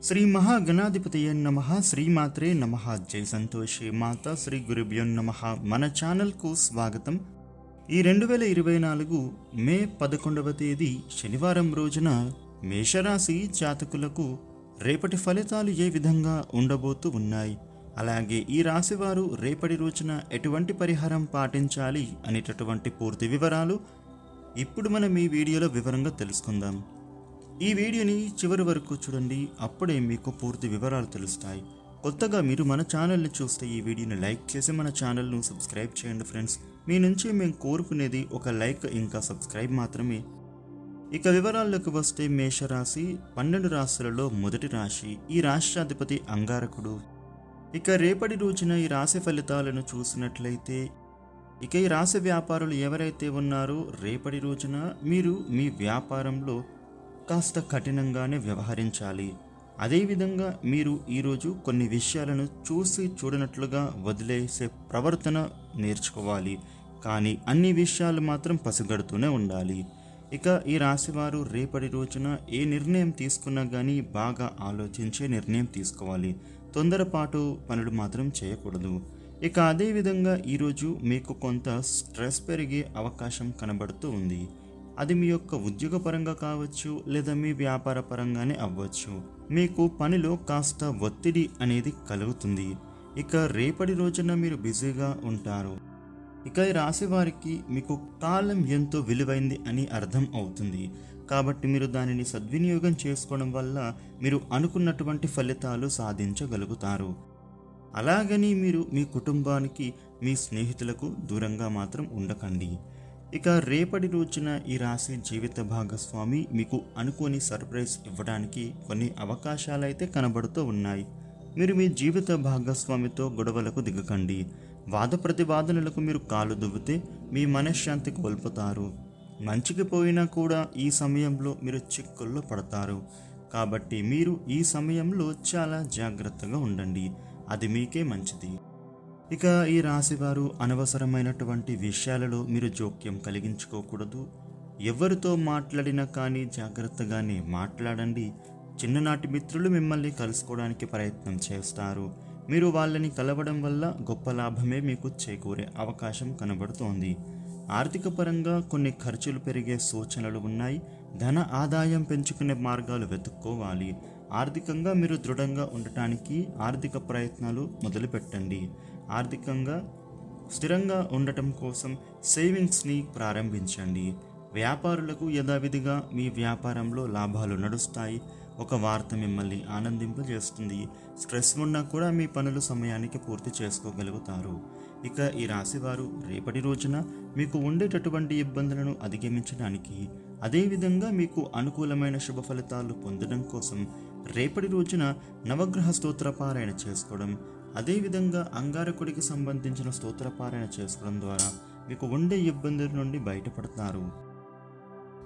శ్రీ మహాగణాధిపతయ నమః శ్రీమాత్రే నమః జై సంతోషి మాతా శ్రీ గురుభ్యో నమః. మన ఛానల్కు స్వాగతం. ఈ 2024 మే 11వ తేదీ శనివారం రోజున మేషరాశి జాతకులకు రేపటి ఫలితాలు ఏ విధంగా ఉండబోతూ ఉన్నాయి, అలాగే ఈ రాశివారు రేపటి రోజున ఎటువంటి పరిహారం పాటించాలి అనేటటువంటి పూర్తి వివరాలు ఇప్పుడు మనం ఈ వీడియోలో వివరంగా తెలుసుకుందాం. ఈ వీడియోని చివరి వరకు చూడండి, అప్పుడే మీకు పూర్తి వివరాలు తెలుస్తాయి. కొత్తగా మీరు మన ఛానల్ని చూస్తే ఈ వీడియోని లైక్ చేసి మన ఛానల్ను సబ్స్క్రైబ్ చేయండి ఫ్రెండ్స్. మీ నుంచి మేము కోరుకునేది ఒక లైక్ ఇంకా సబ్స్క్రైబ్ మాత్రమే. ఇక వివరాల్లోకి వస్తే మేషరాశి 12 రాశులలో మొదటి రాశి. ఈ రాష్ట్రాధిపతి అంగారకుడు. ఇక రేపటి రోజున ఈ రాశి ఫలితాలను చూసినట్లయితే ఈ రాశి వ్యాపారులు ఎవరైతే ఉన్నారో రేపటి రోజున మీరు మీ వ్యాపారంలో కాస్త కఠినంగానే వ్యవహరించాలి. అదేవిధంగా మీరు ఈరోజు కొన్ని విషయాలను చూసి చూడనట్లుగా వదిలేసే ప్రవర్తన నేర్చుకోవాలి, కానీ అన్ని విషయాలు మాత్రం పసిగడుతూనే ఉండాలి. ఇక ఈ రాశివారు రేపటి రోజున ఏ నిర్ణయం తీసుకున్నా కానీ బాగా ఆలోచించే నిర్ణయం తీసుకోవాలి. తొందరపాటు పనులు మాత్రం చేయకూడదు. ఇక అదేవిధంగా ఈరోజు మీకు కొంత స్ట్రెస్ పెరిగే అవకాశం కనబడుతూ ఉంది. అది మీ యొక్క ఉద్యోగపరంగా కావచ్చు, లేదా మీ వ్యాపార పరంగానే అవ్వచ్చు. మీకు పనిలో కాస్త ఒత్తిడి అనేది కలుగుతుంది. ఇక రేపటి రోజున మీరు బిజీగా ఉంటారు. ఇక ఈ రాశి వారికి మీకు కాలం ఎంతో విలువైంది అని అర్థం అవుతుంది. కాబట్టి మీరు దానిని సద్వినియోగం చేసుకోవడం వల్ల మీరు అనుకున్నటువంటి ఫలితాలు సాధించగలుగుతారు. అలాగని మీరు మీ కుటుంబానికి, మీ స్నేహితులకు దూరంగా మాత్రం ఉండకండి. ఇక రేపటి రోజున ఈ రాశి జీవిత భాగస్వామి మీకు అనుకోని సర్ప్రైజ్ ఇవ్వడానికి కొన్ని అవకాశాలు అయితే కనబడుతూ ఉన్నాయి. మీరు మీ జీవిత భాగస్వామితో గొడవలకు దిగకండి. వాద ప్రతివాదనలకు మీరు కాలు దువ్వితే మీ మనశ్శాంతి కోల్పోతారు. మంచికి పోయినా కూడా ఈ సమయంలో మీరు చిక్కుల్లో పడతారు. కాబట్టి మీరు ఈ సమయంలో చాలా జాగ్రత్తగా ఉండండి, అది మీకే మంచిది. ఇక ఈ రాశివారు అనవసరమైనటువంటి విషయాలలో మీరు జోక్యం కలిగించుకోకూడదు. ఎవరితో మాట్లాడినా కానీ జాగ్రత్తగానే మాట్లాడండి. చిన్ననాటి మిత్రులు మిమ్మల్ని కలుసుకోవడానికి ప్రయత్నం చేస్తారు. మీరు వాళ్ళని కలవడం వల్ల గొప్ప లాభమే మీకు చేకూరే అవకాశం కనబడుతోంది. ఆర్థిక పరంగా కొన్ని ఖర్చులు పెరిగే సూచనలు ఉన్నాయి. ధన ఆదాయం పెంచుకునే మార్గాలు వెతుక్కోవాలి. ఆర్థికంగా మీరు దృఢంగా ఉండటానికి ఆర్థిక ప్రయత్నాలు మొదలుపెట్టండి. ఆర్థికంగా స్థిరంగా ఉండటం కోసం సేవింగ్స్ని ప్రారంభించండి. వ్యాపారులకు యథావిధిగా మీ వ్యాపారంలో లాభాలు నడుస్తాయి. ఒక వార్త మిమ్మల్ని ఆనందింపజేస్తుంది. స్ట్రెస్ ఉన్నా కూడా మీ పనులు సమయానికి పూర్తి చేసుకోగలుగుతారు. ఇక ఈ రాశివారు రేపటి రోజున మీకు ఉండేటటువంటి ఇబ్బందులను అధిగమించడానికి, అదేవిధంగా మీకు అనుకూలమైన శుభ ఫలితాలు పొందడం కోసం రేపటి రోజున నవగ్రహ స్తోత్రపారాయణ చేసుకోవడం, అదేవిధంగా అంగారకుడికి సంబంధించిన స్తోత్రపారాయణ చేసుకోవడం ద్వారా మీకు ఉండే ఇబ్బందుల నుండి బయటపడతారు.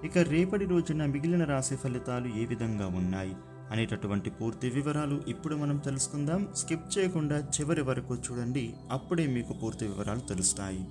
ఇక రేపటి రోజున మిగిలిన రాశి ఫలితాలు ఏ విధంగా ఉన్నాయి అనేటటువంటి పూర్తి వివరాలు ఇప్పుడు మనం తెలుసుకుందాం. స్కిప్ చేయకుండా చివరి వరకు చూడండి, అప్పుడే మీకు పూర్తి వివరాలు తెలుస్తాయి.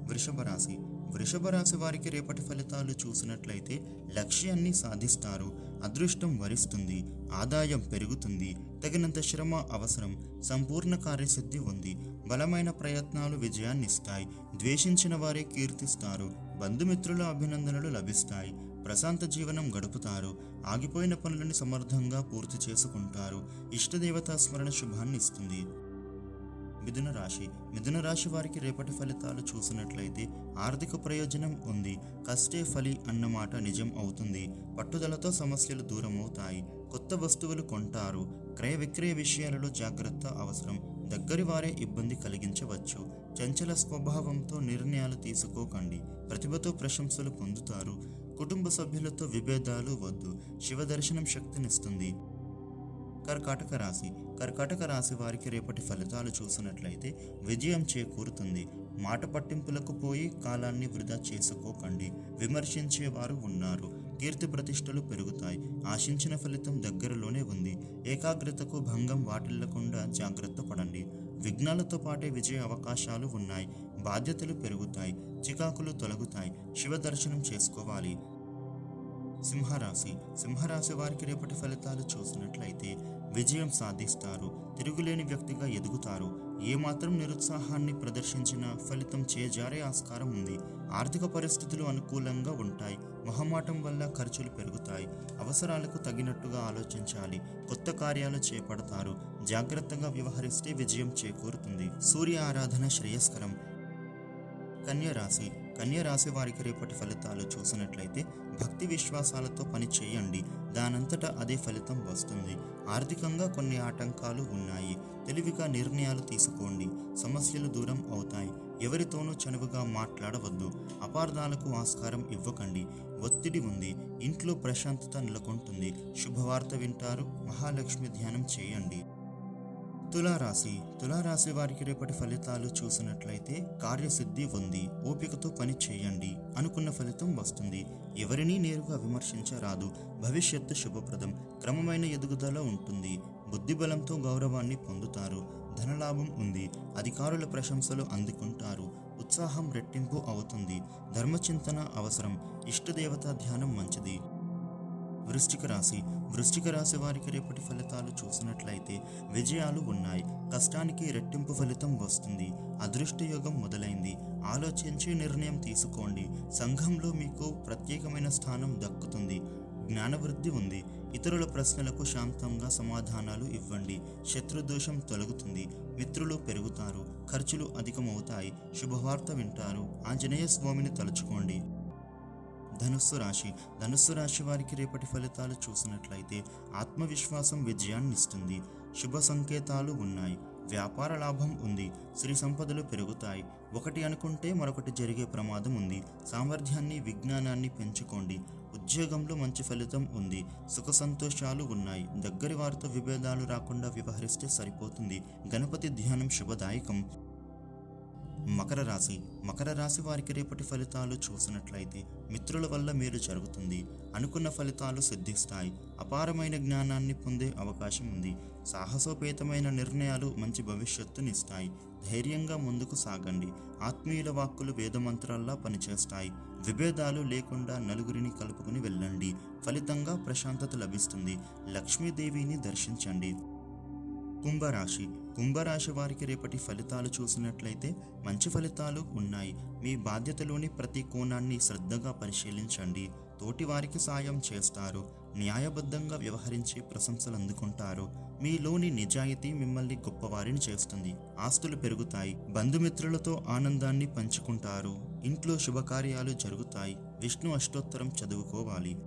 వృషభ రాశి. వృషభ రాశి వారికి రేపటి ఫలితాలు చూసినట్లయితే లక్ష్యాన్ని సాధిస్తారు. అదృష్టం వరిస్తుంది. ఆదాయం పెరుగుతుంది. తగినంత శ్రమ అవసరం. సంపూర్ణ కార్యసిద్ధి ఉంది. బలమైన ప్రయత్నాలు విజయాన్నిస్తాయి. ద్వేషించిన వారే కీర్తిస్తారు. బంధుమిత్రుల అభినందనలు లభిస్తాయి. ప్రశాంత జీవనం గడుపుతారు. ఆగిపోయిన పనులను సమర్థంగా పూర్తి చేసుకుంటారు. ఇష్టదేవతా స్మరణ శుభాన్ని ఇస్తుంది. మిథున రాశి. మిథున రాశి వారికి రేపటి ఫలితాలు చూసినట్లయితే ఆర్థిక ప్రయోజనం ఉంది. కష్టే ఫలి అన్నమాట నిజం అవుతుంది. పట్టుదలతో సమస్యలు దూరం అవుతాయి. కొత్త వస్తువులు కొంటారు. క్రయ విక్రయ విషయాలలో జాగ్రత్త అవసరం. దగ్గరి వారే ఇబ్బంది కలిగించవచ్చు. చంచల స్వభావంతో నిర్ణయాలు తీసుకోకండి. ప్రతిభతో ప్రశంసలు పొందుతారు. కుటుంబ సభ్యులతో విభేదాలు వద్దు. శివ దర్శనం శక్తినిస్తుంది. కర్కాటక రాశి. కర్కాటక రాశి వారికి రేపటి ఫలితాలు చూసినట్లయితే విజయం చేకూరుతుంది. మాట పట్టింపులకు పోయి కాలాన్ని వృధా చేసుకోకండి. విమర్శించేవారు ఉన్నారు. కీర్తి ప్రతిష్టలు పెరుగుతాయి. ఆశించిన ఫలితం దగ్గరలోనే ఉంది. ఏకాగ్రతకు భంగం వాటిల్లకుండా జాగ్రత్త పడండి. విఘ్నాలతో పాటే విజయ అవకాశాలు ఉన్నాయి. బాధ్యతలు పెరుగుతాయి. చికాకులు తొలగుతాయి. శివ దర్శనం చేసుకోవాలి. సింహరాశి వారికి రేపటి ఫలితాలు చూసినట్లయితే విజయం సాధిస్తారు, తిరుగులేని వ్యక్తిగా ఎదుగుతారు. ఏమాత్రం నిరుత్సాహాన్ని ప్రదర్శించినా ఫలితం చేజారే ఆస్కారం ఉంది. ఆర్థిక పరిస్థితులు అనుకూలంగా ఉంటాయి. మొహమాటం వల్ల ఖర్చులు పెరుగుతాయి. అవసరాలకు తగినట్టుగా ఆలోచించాలి. కొత్త కార్యాలు చేపడతారు. జాగ్రత్తగా వ్యవహరిస్తే విజయం చేకూరుతుంది. సూర్య ఆరాధన శ్రేయస్కరం. కన్యరాశి వారికి రేపటి ఫలితాలు చూసినట్లయితే భక్తి విశ్వాసాలతో పని చేయండి, దానంతటా అదే ఫలితం వస్తుంది. ఆర్థికంగా కొన్ని ఆటంకాలు ఉన్నాయి. తెలివిగా నిర్ణయాలు తీసుకోండి, సమస్యలు దూరం అవుతాయి. ఎవరితోనూ చనువుగా మాట్లాడవద్దు. అపార్థాలకు ఆస్కారం ఇవ్వకండి. ఒత్తిడి ఉంది, ఇంట్లో ప్రశాంతత నెలకొంటుంది. శుభవార్త వింటారు. మహాలక్ష్మి ధ్యానం చేయండి. తులారాశి వారికి రేపటి ఫలితాలు చూసినట్లయితే కార్యసిద్ధి ఉంది. ఓపికతో పని చేయండి, అనుకున్న ఫలితం వస్తుంది. ఎవరినీ నేరుగా విమర్శించరాదు. భవిష్యత్తు శుభప్రదం. క్రమమైన ఎదుగుదల ఉంటుంది. బుద్ధిబలంతో గౌరవాన్ని పొందుతారు. ధనలాభం ఉంది. అధికారుల ప్రశంసలు అందుకుంటారు. ఉత్సాహం రెట్టింపు అవుతుంది. ధర్మచింతన అవసరం. ఇష్టదేవత ధ్యానం మంచిది. వృశ్చిక రాశి వారికి రేపటి ఫలితాలు చూసినట్లయితే విజయాలు ఉన్నాయి. కష్టానికి రెట్టింపు ఫలితం వస్తుంది. అదృష్టయోగం మొదలైంది. ఆలోచించి నిర్ణయం తీసుకోండి. సంఘంలో మీకు ప్రత్యేకమైన స్థానం దక్కుతుంది. జ్ఞానవృద్ధి ఉంది. ఇతరుల ప్రశ్నలకు శాంతంగా సమాధానాలు ఇవ్వండి. శత్రుదోషం తొలగుతుంది. మిత్రులు పెరుగుతారు. ఖర్చులు అధికమవుతాయి. శుభవార్త వింటారు. ఆంజనేయ స్వామిని తలుచుకోండి. ధనుస్సు రాశి వారికి రేపటి ఫలితాలు చూసినట్లయితే ఆత్మవిశ్వాసం విజయాన్ని ఇస్తుంది. శుభ సంకేతాలు ఉన్నాయి. వ్యాపార లాభం ఉంది. శ్రీ సంపదలు పెరుగుతాయి. ఒకటి అనుకుంటే మరొకటి జరిగే ప్రమాదం ఉంది. సామర్థ్యాన్ని విజ్ఞానాన్ని పెంచుకోండి. ఉద్యోగంలో మంచి ఫలితం ఉంది. సుఖ సంతోషాలు ఉన్నాయి. దగ్గరి వారితో విభేదాలు రాకుండా వ్యవహరిస్తే సరిపోతుంది. గణపతి ధ్యానం శుభదాయకం. మకర రాశి వారికి రేపటి ఫలితాలు చూసినట్లయితే మిత్రుల వల్ల మేలు జరుగుతుంది. అనుకున్న ఫలితాలు సిద్ధిస్తాయి. అపారమైన జ్ఞానాన్ని పొందే అవకాశం ఉంది. సాహసోపేతమైన నిర్ణయాలు మంచి భవిష్యత్తునిస్తాయి. ధైర్యంగా ముందుకు సాగండి. ఆత్మీయుల వాక్కులు వేదమంత్రాల్లా పనిచేస్తాయి. విభేదాలు లేకుండా నలుగురిని కలుపుకుని వెళ్ళండి. ఫలితంగా ప్రశాంతత లభిస్తుంది. లక్ష్మీదేవిని దర్శించండి. కుంభరాశి వారికి రేపటి ఫలితాలు చూసినట్లయితే మంచి ఫలితాలు ఉన్నాయి. మీ బాధ్యతలోని ప్రతి కోణాన్ని శ్రద్ధగా పరిశీలించండి. తోటి వారికి సాయం చేస్తారు. న్యాయబద్ధంగా వ్యవహరించి ప్రశంసలు అందుకుంటారు. మీలోని నిజాయితీ మిమ్మల్ని గొప్పవారిని చేస్తుంది. ఆస్తులు పెరుగుతాయి. బంధుమిత్రులతో ఆనందాన్ని పంచుకుంటారు. ఇంట్లో శుభకార్యాలు జరుగుతాయి. విష్ణు అష్టోత్తరం చదువుకోవాలి.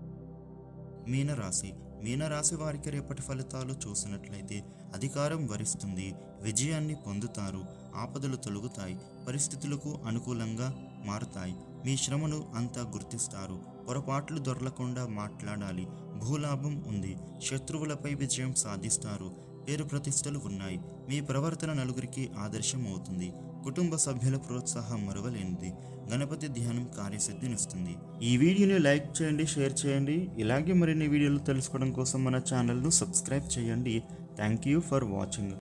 మీనరాశి వారికి రేపటి ఫలితాలు చూసినట్లయితే అధికారం వరిస్తుంది. విజయాన్ని పొందుతారు. ఆపదలు తొలగుతాయి. పరిస్థితులకు అనుకూలంగా మారుతాయి. మీ శ్రమను అంతా గుర్తిస్తారు. పొరపాట్లు దొరలకుండా మాట్లాడాలి. భూలాభం ఉంది. శత్రువులపై విజయం సాధిస్తారు. పేరు ప్రతిష్టలు ఉన్నాయి. మీ ప్రవర్తన నలుగురికి ఆదర్శం అవుతుంది. కుటుంబ సభ్యుల ప్రోత్సాహం మరువలేనిది. గణపతి ధ్యానం కార్యసిద్ధినిస్తుంది. ఈ వీడియోని లైక్ చేయండి, షేర్ చేయండి. ఇలాగే మరిన్ని వీడియోలు తెలుసుకోవడం కోసం మన ఛానల్ను సబ్స్క్రైబ్ చేయండి. Thank you for watching.